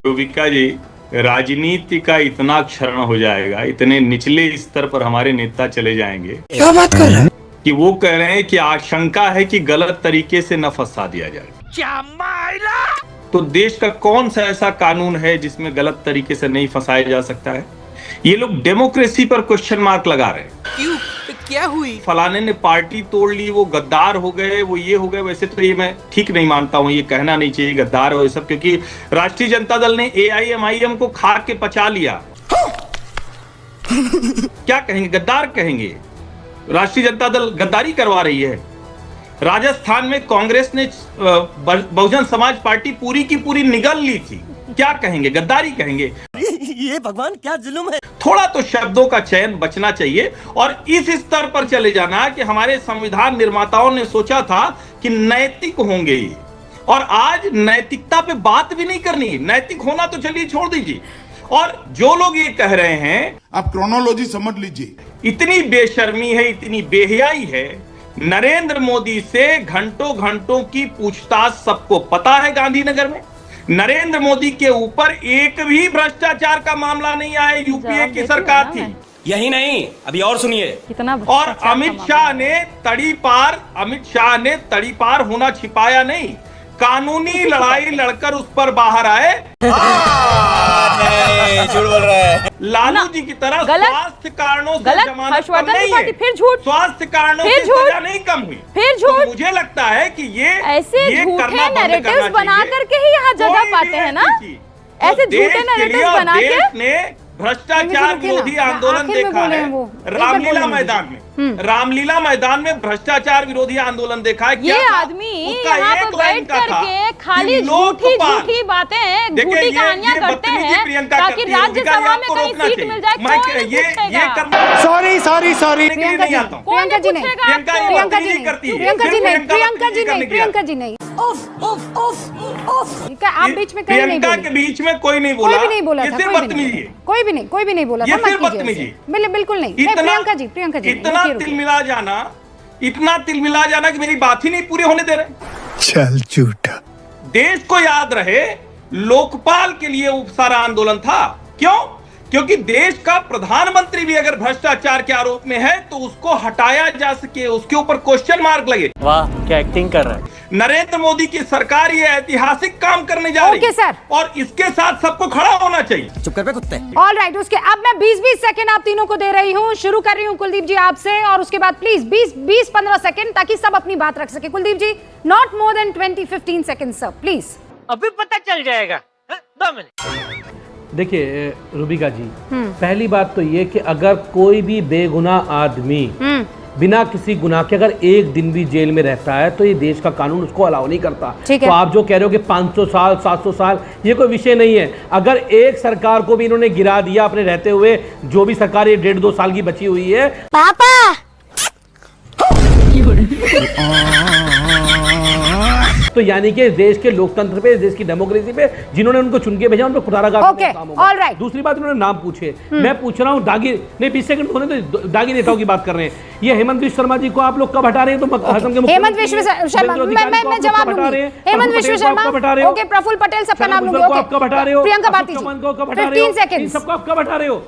रूबिका जी, राजनीति का इतना क्षरण हो जाएगा, इतने निचले स्तर पर हमारे नेता चले जाएंगे। क्या बात कर रहे हैं कि वो कह रहे हैं कि आशंका है कि गलत तरीके से न फंसा दिया जाए। तो देश का कौन सा ऐसा कानून है जिसमें गलत तरीके से नहीं फंसाया जा सकता है? ये लोग डेमोक्रेसी पर क्वेश्चन मार्क लगा रहे हैं। क्यों? क्या हुई? फलाने ने पार्टी तोड़ ली, वो गद्दार हो गए, वो ये हो गए। वैसे तो ये मैं ठीक नहीं मानता हूँ, ये कहना नहीं चाहिए गद्दार हो ये सब, क्योंकि राष्ट्रीय जनता दल ने AIMIM को खा के पचा लिया। क्या कहेंगे? गद्दार कहेंगे। राष्ट्रीय जनता दल गद्दारी करवा रही है। राजस्थान में कांग्रेस ने बहुजन समाज पार्टी पूरी की पूरी निगल ली थी। क्या कहेंगे? गद्दारी कहेंगे। ये भगवान क्या जुल्म है। थोड़ा तो शब्दों का चयन बचना चाहिए और इस स्तर पर चले जाना कि हमारे संविधान निर्माताओं ने सोचा था कि नैतिक होंगे ये, और आज नैतिकता पे बात भी नहीं करनी। नैतिक होना तो चलिए छोड़ दीजिए। और जो लोग ये कह रहे हैं, आप क्रोनोलॉजी समझ लीजिए। इतनी बेशर्मी है, इतनी बेहयाई है। नरेंद्र मोदी से घंटों घंटों की पूछताछ सबको पता है। गांधीनगर में नरेंद्र मोदी के ऊपर एक भी भ्रष्टाचार का मामला नहीं आया। यूपीए की सरकार थी। यही नहीं, अभी और सुनिए। और अमित शाह ने तड़ीपार होना छिपाया नहीं, कानूनी लड़ाई लड़कर उस पर बाहर आए। झूठ बोल रहा है। लालू जी की तरह स्वास्थ्य कारणों से जमानत कम नहीं है। फिर झूठ, स्वास्थ्य कारणों से सजा नहीं कम हुई। फिर झूठ। तो मुझे लगता है कि ये ऐसे झूठे नैरेटिव्स बना करके ही यहाँ जगह पाते हैं ना। ऐसे झूठे नैरेटिव्स बना के भ्रष्टाचार विरोधी आंदोलन देखा है रामलीला मैदान में। रामलीला मैदान में भ्रष्टाचार विरोधी आंदोलन देखा है। ये आदमी यहाँ पर बैठ करके खाली झूठी झूठी बातें, झूठी कहानियां करते हैं ताकि राज्यसभा में कहीं सीट मिल जाए। Sorry sorry sorry. Priyanka ji नहीं, प्रियंका जी नहीं, प्रियंका जी नहीं, प्रियंका जी नहीं, प्रियंका जी नहीं। आप बीच में कहीं नहीं बोले। के बीच में कोई नहीं बोला, कोई भी नहीं बोला था, कोई भी नहीं बोला था। बिल्कुल नहीं। प्रियंका जी, इतना तिलमिला जाना कि मेरी बात ही नहीं पूरी होने दे रहे। चल झूठा। देश को याद रहे, लोकपाल के लिए उपसारा आंदोलन था। क्यों? क्योंकि देश का प्रधानमंत्री भी अगर भ्रष्टाचार के आरोप में है तो उसको हटाया जा सके, उसके ऊपर क्वेश्चन मार्क लगे। वाह, क्या एक्टिंग कर रहा है। नरेंद्र मोदी की सरकार ये ऐतिहासिक काम करने जा रही है सर। और इसके साथ सबको खड़ा होना चाहिए। चुप कर बे कुत्ते। ऑल राइट, उसके अब मैं 20-20 सेकंड आप तीनों को दे रही हूँ। शुरू कर रही हूँ कुलदीप जी आपसे, और उसके बाद प्लीज 20-15 सेकंड, ताकि सब अपनी बात रख सके। Kuldeep ji, not more than 20-15 second sir, please. अभी पता चल जाएगा। 2 मिनट। देखिए रूबिका जी, पहली बात तो ये कि अगर कोई भी बेगुनाह आदमी बिना किसी गुनाह के अगर एक दिन भी जेल में रहता है तो ये देश का कानून उसको अलाउ नहीं करता। तो आप जो कह रहे हो कि 500 साल 700 साल, ये कोई विषय नहीं है। अगर एक सरकार को भी इन्होंने गिरा दिया अपने रहते हुए, जो भी सरकार ये 1.5-2 साल की बची हुई है, पापा तो यानी कि देश के लोकतंत्र पे, देश की डेमोक्रेसी पे जिन्होंने उनको चुन के भेजा, उन पे खुदारागाह काम होगा। दूसरी बात, उन्होंने नाम पूछे। मैं पूछ रहा हूँ दागी नहीं, 20 सेकंड होने तो दागी नेताओं की बात कर रहे हैं। ये हेमंत विश्व शर्मा जी को आप लोग कब हटा रहे हैं? तो हेमंत विश्व शर्मा, मैं जवाब दूंगी। हेमंत विश्व शर्मा, ओके, प्रफुल्ल पटेल, सबका नाम लूंगी। ओके, कब हटा रहे हो? प्रियंका भारती जी, 15 सेकंड। सबको आप कब हटा रहे हो?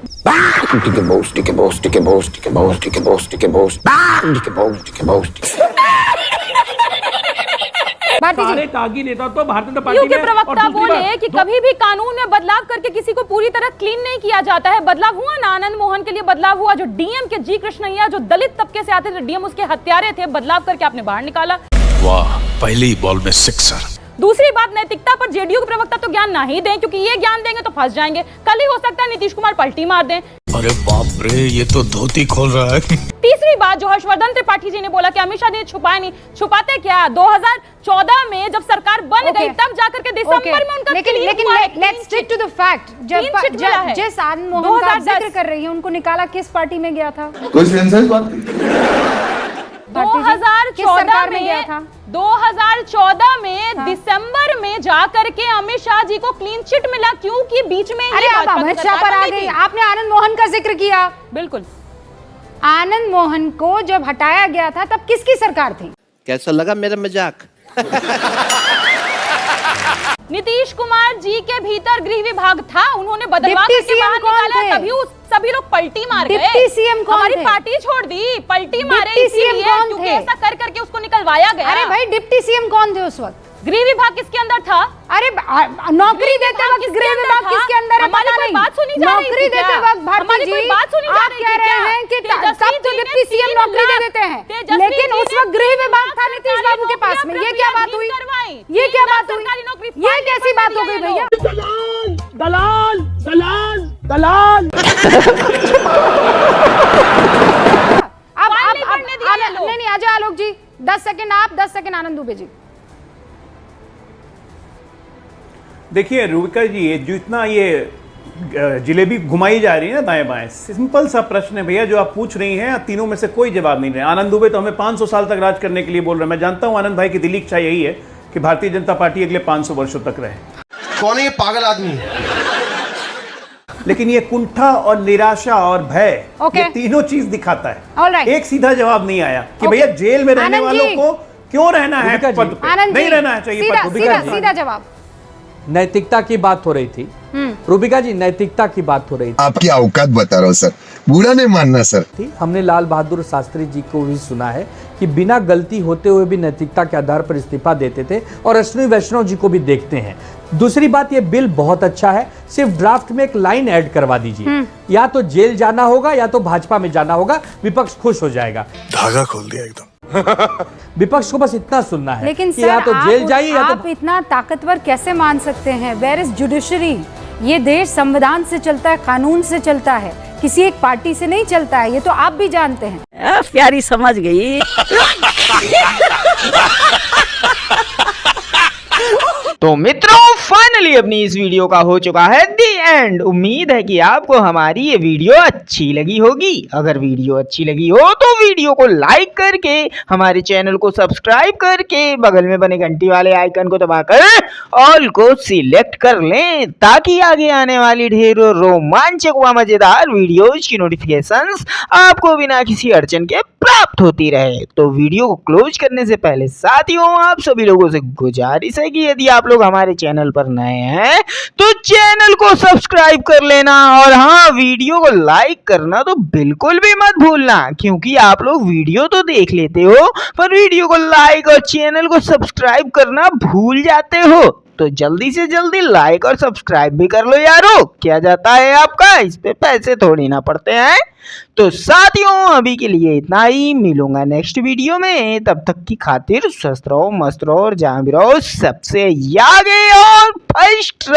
सारे तागी नेता तो भारतीय जनता पार्टी के प्रवक्ता बोले कि कभी भी कानून में बदलाव करके किसी को पूरी तरह क्लीन नहीं किया जाता है। बदलाव हुआ ना, आनंद मोहन के लिए बदलाव हुआ, जो डीएम के जी कृष्णैया, जो दलित तबके से आते थे, डीएम उसके हत्यारे थे, बदलाव करके आपने बाहर निकाला। वाह, पहली बॉल में 6। दूसरी बात, नैतिकता पर जेडीयू के प्रवक्ता तो ज्ञान ना ही दें, क्योंकि ये ज्ञान देंगे तो फंस जाएंगे। कल ही हो सकता है नीतीश कुमार पलटी मार दें। अरे बाप रे, ये तो धोती खोल रहा है। तीसरी बात, जो हर्षवर्धन त्रिपाठी जी ने बोला कि अमित शाह ने छुपाया नहीं, छुपाते क्या? 2014 में जब सरकार बन गई तब जाकर के दिसंबर में उनका लेकिन let's stick to the fact. जिस आनंद मोहन का जिक्र कर रही है, उनको निकाला किस पार्टी में गया था? कोई सेंसस बात 2014 में गया था। 2014 में दिसंबर में जाकर के अमित शाह जी को क्लीन चिट मिला। क्योंकि बीच में अमित शाह पर आ गई। आपने आनंद मोहन का जिक्र किया। बिल्कुल, आनंद मोहन को जब हटाया गया था तब किसकी सरकार थी? कैसा लगा मेरा मजाक? नीतीश कुमार जी के भीतर गृह विभाग था, उन्होंने बदलवा करके बाहर निकाला, तभी सभी लोग पलटी मार गए। डिप्टी सीएम कौन थे? हमारी पार्टी छोड़ दी, पलटी मारे इसीलिए क्योंकि ऐसा कर करके उसको निकलवाया गया। अरे भाई डिप्टी सीएम कौन थे उस वक्त? गृह विभाग किसके अंदर था? अरे नौकरी देते वक्त गृह विभाग किसके अंदर है पता नहीं। बात सुनी जा रही नौकरी देते वक्त भारती जी बात सुनी जा आप कह रहे हैं कि सब तो डिप्टी सीएम नौकरी दे देते हैं, लेकिन उस वक्त गृह विभाग था नीतीश बाबू के पास में। ये क्या बात हुई? ये क्या बात हुई? ये कैसी बात हो गई भैया? दलाल दलाल दलाल। अब नहीं आ जाओ आलोक जी, 10 सेकंड आप, 10 सेकंड आनंद दुबे जी। देखिए रूबिका जी, ये जितना ये जलेबी घुमाई जा रही है ना दाएं बाएं, सिंपल सा प्रश्न है भैया जो आप पूछ रही हैं, तीनों में से कोई जवाब नहीं रहे। आनंद दुबे तो हमें 500 साल तक राज करने के लिए बोल रहे हैं। मैं जानता हूं आनंद भाई की दिली इच्छा यही है कि भारतीय जनता पार्टी अगले 500 वर्षों तक रहे। कौन है ये पागल आदमी? लेकिन ये कुंठा और निराशा और भय, Okay. ये तीनों चीज दिखाता है। Alright. एक सीधा जवाब नहीं आया कि भैया जेल में रहने आनंद वालों जी। को क्यों रहना है रूबिका जी। पद पे, आनंद नहीं जी, रहना चाहिए पद पे। सीधा जवाब। नैतिकता की बात हो रही थी रूबिका जी, नैतिकता की बात हो रही आपकी औकात बता रहा हूँ सर, बुरा नहीं मानना सर। थी। हमने लाल बहादुर शास्त्री जी को भी सुना है कि बिना गलती होते हुए भी नैतिकता के आधार पर इस्तीफा देते थे, और अश्विनी वैष्णव जी को भी देखते हैं। दूसरी बात, ये बिल बहुत अच्छा है, सिर्फ ड्राफ्ट में एक लाइन ऐड करवा दीजिए, या तो जेल जाना होगा या तो भाजपा में जाना होगा, विपक्ष खुश हो जाएगा। धागा खोल दिया एकदम। विपक्ष को बस इतना सुनना है लेकिन कि सर या तो जेल जाइए या आप तो इतना ताकतवर कैसे मान सकते हैं? Where is judiciary? ये देश संविधान से चलता है, कानून से चलता है, किसी एक पार्टी से नहीं चलता है। ये तो आप भी जानते हैं। प्यारी समझ गई। तो मित्रों फाइनली अपनी इस वीडियो का हो चुका है दी एंड। उम्मीद है कि आपको हमारी ये वीडियो अच्छी लगी होगी। अगर वीडियो अच्छी लगी हो तो वीडियो को लाइक करके, हमारे चैनल को सब्सक्राइब करके, बगल में बने घंटी वाले आइकन को दबाकर ऑल को सिलेक्ट कर लें, ताकि आगे आने वाली ढेरों रोमांचक व मजेदार वीडियोज की नोटिफिकेशंस आपको बिना किसी अड़चन के प्राप्त होती रहे। तो वीडियो को क्लोज करने से पहले साथियों, आप सभी लोगों से गुजारिश है कि यदि आप लोग हमारे चैनल पर नए हैं तो चैनल को सब्सक्राइब कर लेना, और हाँ, वीडियो को लाइक करना तो बिल्कुल भी मत भूलना, क्योंकि आप लोग वीडियो तो देख लेते हो पर वीडियो को लाइक और चैनल को सब्सक्राइब करना भूल जाते हो। तो जल्दी से जल्दी लाइक और सब्सक्राइब भी कर लो यारो, क्या जाता है आपका, इस पे पैसे थोड़ी ना पड़ते हैं। तो साथियों अभी के लिए इतना ही, मिलूंगा नेक्स्ट वीडियो में। तब तक की खातिर स्वस्थ रहो, मस्त रहो और जहां भी रहो सबसे आगे और फर्स्ट